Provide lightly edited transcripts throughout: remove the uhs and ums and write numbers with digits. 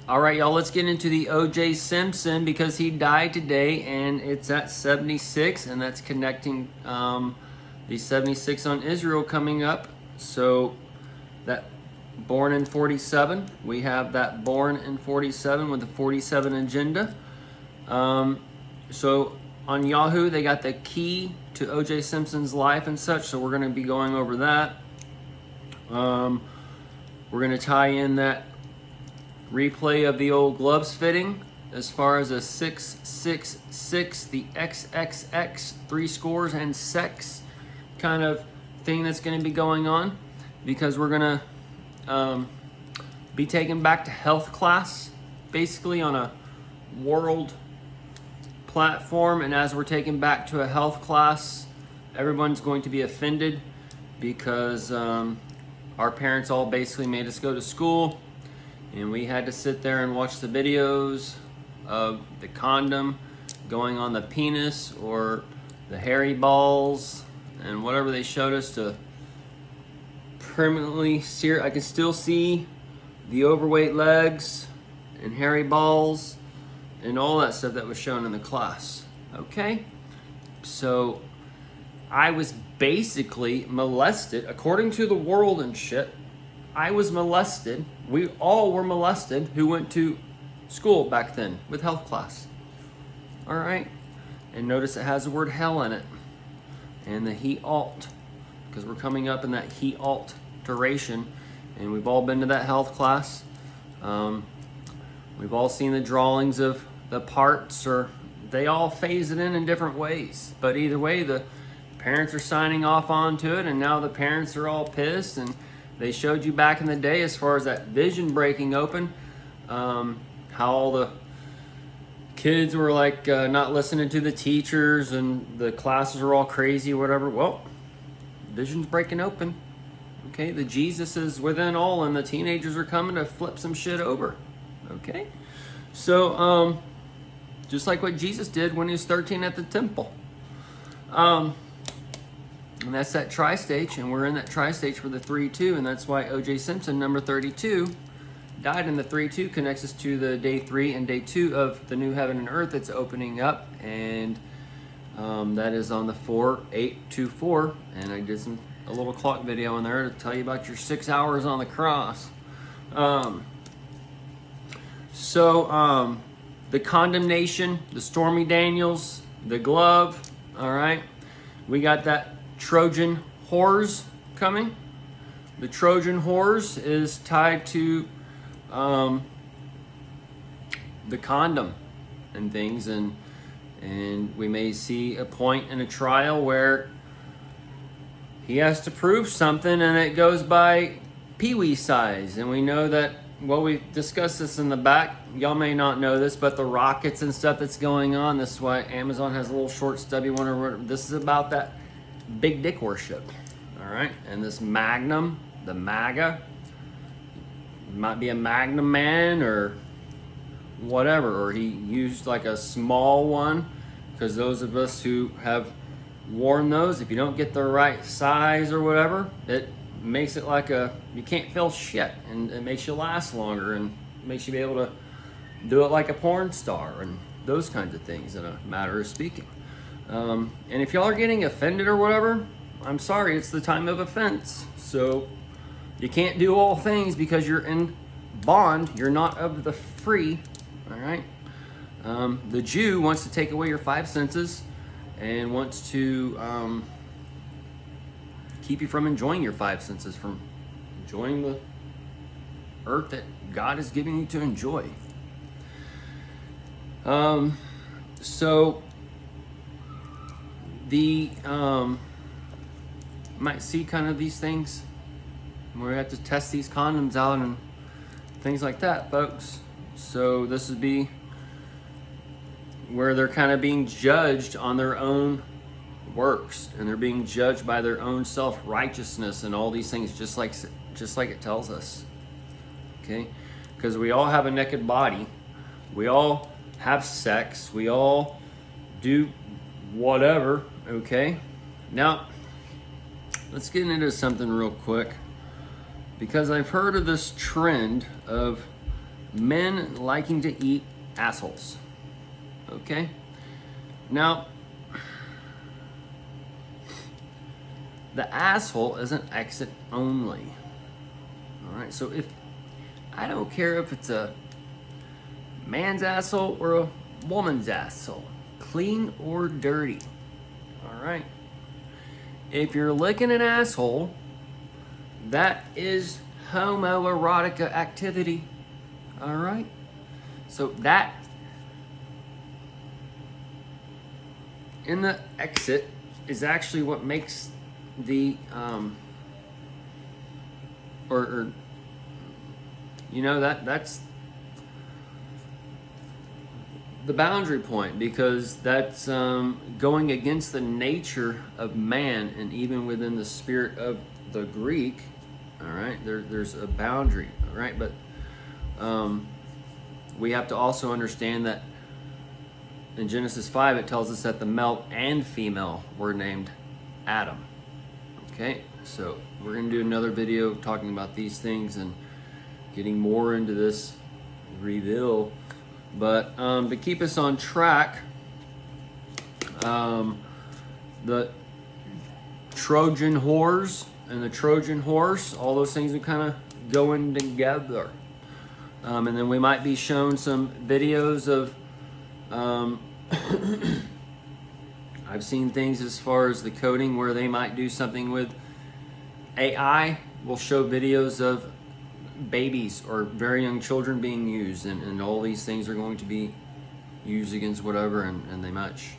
All right, y'all, let's get into the OJ Simpson because he died today and it's at 76, and that's connecting the 76 on Israel coming up. So that born in 47, we have that born in 47 with the 47 agenda. So on Yahoo, they got the key to OJ Simpson's life and such, so we're going to be going over that. We're going to tie in that replay of the old gloves fitting as far as a 666, the XXX, 3 scores and sex kind of thing that's going to be going on, because we're going to be taken back to health class basically on a world platform. And as we're taken back to a health class, everyone's going to be offended because our parents all basically made us go to school, and we had to sit there and watch the videos of the condom going on the penis or the hairy balls and whatever they showed us to permanently sear. I can still see the overweight legs and hairy balls and all that stuff that was shown in the class. Okay? So I was basically molested, according to the world and shit. I was molested. We all were molested who went to school back then with health class. All right? And notice it has the word hell in it. And the he alt, because we're coming up in that he alt duration. And we've all been to that health class. We've all seen the drawings of the parts, or they all phase it in different ways. But either way, the parents are signing off onto it, and now the parents are all pissed. And they showed you back in the day, as far as that vision breaking open, how all the kids were like not listening to the teachers, and the classes are all crazy, whatever. Well, vision's breaking open. Okay, the Jesus is within all, and the teenagers are coming to flip some shit over. Okay, so just like what Jesus did when he was 13 at the temple. And that's that tri-stage, and we're in that tri-stage for the 3-2, and that's why OJ Simpson, number 32, died in the 3-2, connects us to the day 3 and day 2 of the new heaven and earth that's opening up, and that is on the 4-8-2-4, and I did a little clock video in there to tell you about your 6 hours on the cross. The condemnation, the Stormy Daniels, the glove, all right, we got that Trojan horse coming. The Trojan horse is tied to the condom and things, and we may see a point in a trial where he has to prove something, and it goes by peewee size. And we know that, well, we discussed this in the back. Y'all may not know this, but the rockets and stuff that's going on, this is why Amazon has a little short stubby one, or whatever. This is about that big dick worship, all right? And this Magnum, the MAGA, might be a Magnum man or whatever, or he used like a small one, because those of us who have worn those, if you don't get the right size or whatever, it makes it like you can't feel shit, and it makes you last longer, and makes you be able to do it like a porn star and those kinds of things, in a matter of speaking. And if y'all are getting offended or whatever, I'm sorry, it's the time of offense. So you can't do all things because you're in bond. You're not of the free, all right? The Jew wants to take away your 5 senses and wants to keep you from enjoying your 5 senses, from enjoying the earth that God is giving you to enjoy. Might see kind of these things where we have to test these condoms out and things like that, folks. So this would be where they're kind of being judged on their own works, and they're being judged by their own self-righteousness and all these things, just like it tells us. Okay, because we all have a naked body, we all have sex, we all do whatever. Okay, now let's get into something real quick, because I've heard of this trend of men liking to eat assholes. Okay? Now, the asshole is an exit only. All right, so if I don't care if it's a man's asshole or a woman's asshole, clean or dirty. All right. If you're licking an asshole, that is homoerotica activity. All right. So that in the exit is actually what makes the or you know, that's the boundary point, because that's going against the nature of man, and even within the spirit of the Greek. All right, there's a boundary. All right, but we have to also understand that in Genesis 5 it tells us that the male and female were named Adam. Okay, so we're going to do another video talking about these things and getting more into this reveal. But to keep us on track, the Trojan whores and the Trojan horse, all those things are kind of going together. And then we might be shown some videos of, I've seen things as far as the coding where they might do something with AI. We'll show videos of babies or very young children being used, and all these things are going to be used against whatever, and they match.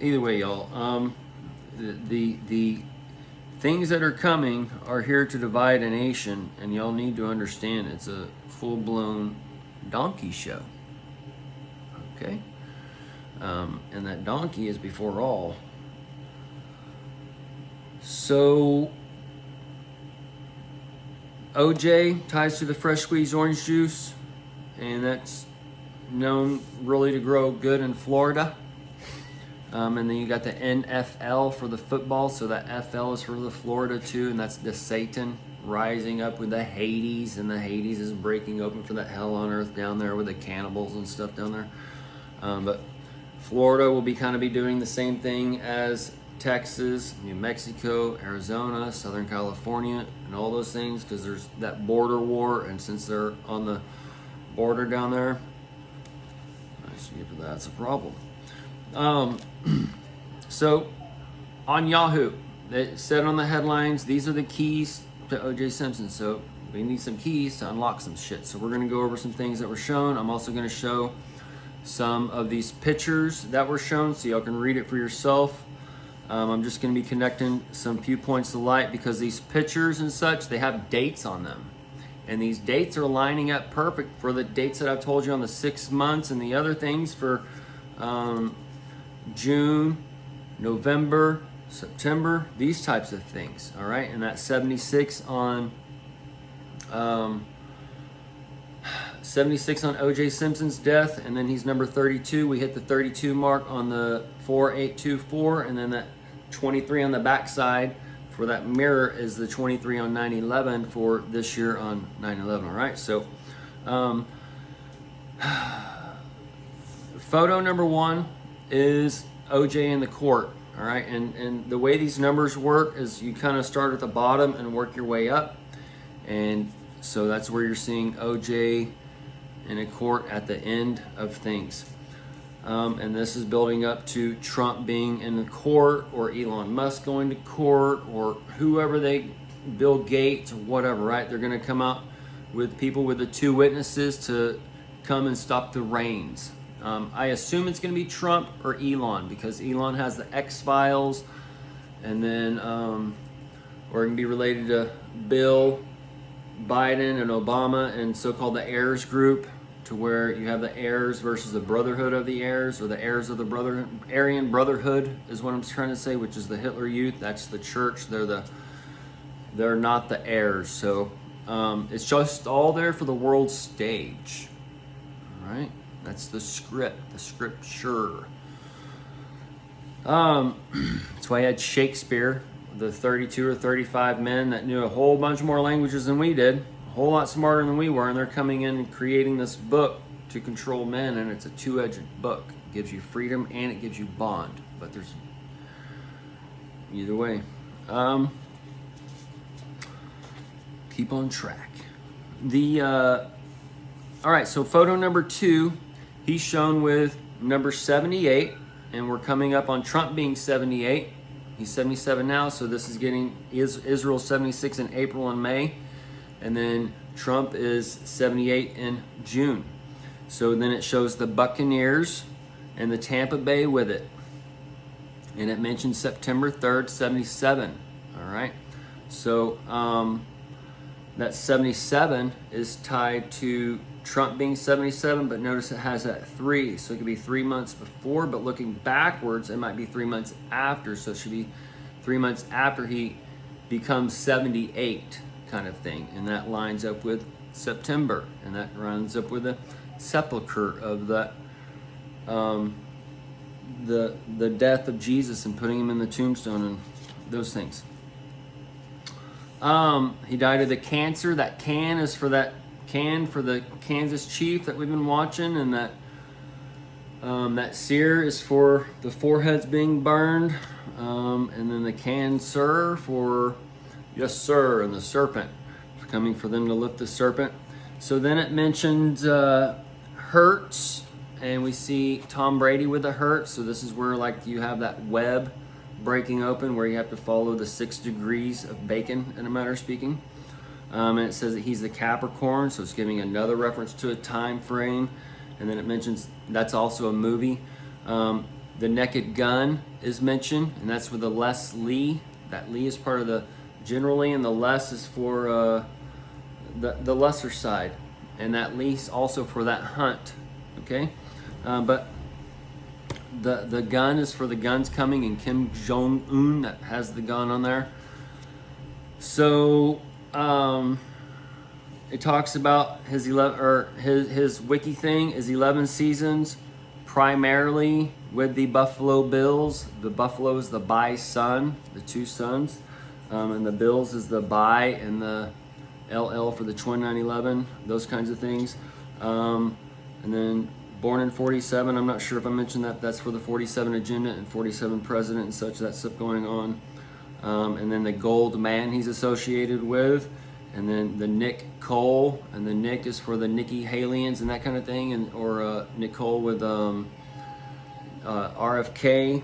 Either way, y'all, the things that are coming are here to divide a nation, and y'all need to understand it's a full-blown donkey show. Okay? And that donkey is before all. So OJ ties to the fresh squeezed orange juice, and that's known really to grow good in Florida. And then you got the NFL for the football, so that FL is for the Florida too, and that's the Satan rising up with the Hades, and the Hades is breaking open for that hell on earth down there with the cannibals and stuff down there. But Florida will be doing the same thing as Texas, New Mexico, Arizona, Southern California, and all those things, because there's that border war, and since they're on the border down there, that's a problem. So on Yahoo, it said on the headlines, these are the keys to OJ Simpson. So we need some keys to unlock some shit. So we're going to go over some things that were shown. I'm also going to show some of these pictures that were shown so y'all can read it for yourself. I'm just going to be connecting some few points of light, because these pictures and such, they have dates on them. And these dates are lining up perfect for the dates that I've told you on the 6 months and the other things for June, November, September, these types of things. All right, and that's 76 on 76 on OJ Simpson's death, and then he's number 32. We hit the 32 mark on the 4824, and then that 23 on the backside for that mirror is the 23 on 9/11 for this year on 9/11. All right, so photo number 1 is OJ in the court. All right, and the way these numbers work is you kind of start at the bottom and work your way up, and so that's where you're seeing OJ in a court at the end of things. And this is building up to Trump being in the court, or Elon Musk going to court, or whoever Bill Gates or whatever, right? They're going to come out with people with the 2 witnesses to come and stop the reins. I assume it's going to be Trump or Elon, because Elon has the X-Files, and then we're going to be related to Bill, Biden, and Obama, and so-called the heirs group, to where you have the heirs versus the brotherhood of the heirs, or the heirs of the Aryan Brotherhood is what I'm trying to say, which is the Hitler Youth. That's the church. They're not the heirs. So it's just all there for the world stage. All right, that's the script, the scripture. That's why I had Shakespeare, the 32 or 35 men that knew a whole bunch more languages than we did, a whole lot smarter than we were, and they're coming in and creating this book to control men, and it's a two-edged book. It gives you freedom and it gives you bond, but there's either way. Keep on track. All right, so photo number 2, he's shown with number 78, and we're coming up on Trump being 78. He's 77 now, so this is getting Israel 76 in April and May, and then Trump is 78 in June. So then it shows the Buccaneers and the Tampa Bay with it, and it mentions September 3rd, 77. All right, so that 77 is tied to Trump being 77, but notice it has that 3, so it could be 3 months before, but looking backwards, it might be 3 months after, so it should be 3 months after he becomes 78 kind of thing, and that lines up with September, and that runs up with the sepulcher of that, the death of Jesus and putting him in the tombstone and those things. He died of the cancer. That can is for that can for the Kansas chief that we've been watching, and that that sear is for the foreheads being burned, and then the cancer for yes sir, and the serpent coming for them to lift the serpent. So then it mentions hurts, and we see Tom Brady with the hurt. So this is where like you have that web breaking open where you have to follow the 6 degrees of bacon, in a matter of speaking. And it says that he's the Capricorn, so it's giving another reference to a time frame. And then it mentions that's also a movie. The Naked Gun is mentioned, and that's with the Les Lee. That Lee is part of the generally, and the less is for the lesser side, and that Lee is also for that hunt. Okay, but the gun is for the guns coming, and Kim Jong-un that has the gun on there. So it talks about his his wiki thing is 11 seasons, primarily with the Buffalo Bills. The Buffalo is the bi-sun, the 2 sons, and the Bills is the bi and the LL for the 2911, those kinds of things. And then born in 47, I'm not sure if I mentioned that, that's for the 47 agenda and 47 president and such, that stuff going on. And then the gold man he's associated with, and then the Nick Cole, and the Nick is for the Nikki Haleyans and that kind of thing, and or Nicole with RFK,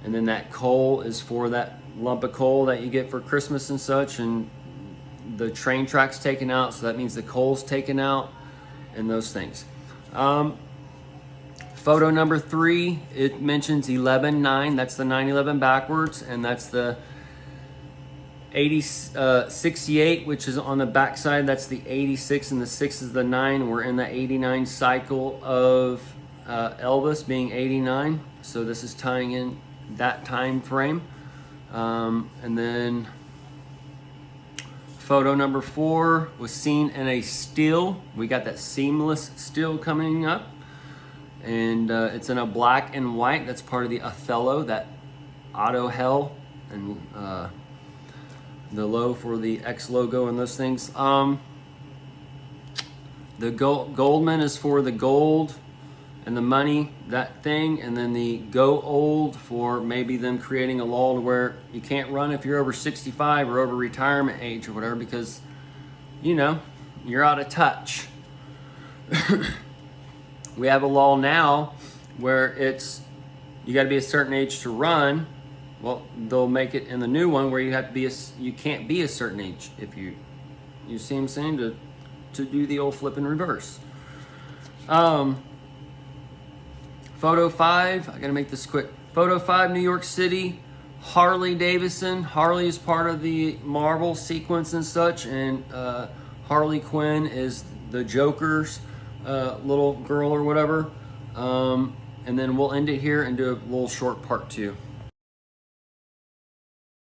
and then that coal is for that lump of coal that you get for Christmas and such, and the train track's taken out, so that means the coal's taken out, and those things. Photo number 3, it mentions 11-9, that's the 9/11 backwards, and that's the 68, which is on the back side, that's the 86, and the 6 is the 9. We're in the 89 cycle of Elvis being 89, so this is tying in that time frame. And then photo number 4 was seen in a still. We got that seamless still coming up, and it's in a black and white. That's part of the Othello, that auto hell, and the low for the X logo and those things. The Goldman is for the gold and the money, that thing, and then the go old for maybe them creating a law to where you can't run if you're over 65 or over retirement age or whatever, because you know you're out of touch. We have a law now where it's you got to be a certain age to run. Well, they'll make it in the new one where you have to be you can't be a certain age if you see what I'm saying, to do the old flip in reverse. Photo 5, I gotta make this quick. Photo 5, New York City, Harley Davidson. Harley is part of the Marvel sequence and such, and Harley Quinn is the Joker's little girl or whatever. And then we'll end it here and do a little short part 2.